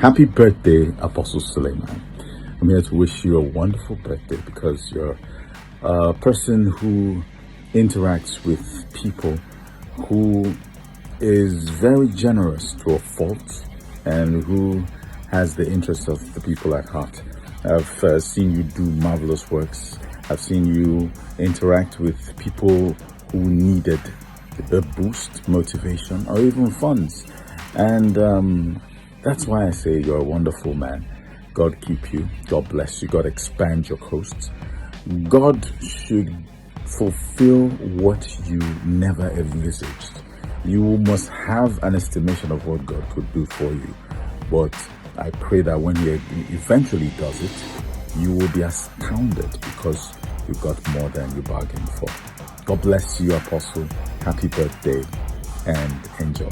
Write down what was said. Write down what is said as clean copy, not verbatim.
Happy birthday, Apostle Suleman. I'm here to wish you a wonderful birthday because you're a person who interacts with people, who is very generous to a fault, and who has the interests of the people at heart. I've seen you do marvelous works. I've seen you interact with people who needed a boost, motivation, or even funds. And that's why I say you're a wonderful man. God keep you. God bless you. God expand your coasts. God should fulfill what you never envisaged. You must have an estimation of what God could do for you. But I pray that when He eventually does it, you will be astounded because you got more than you bargained for. God bless you, Apostle. Happy birthday and enjoy.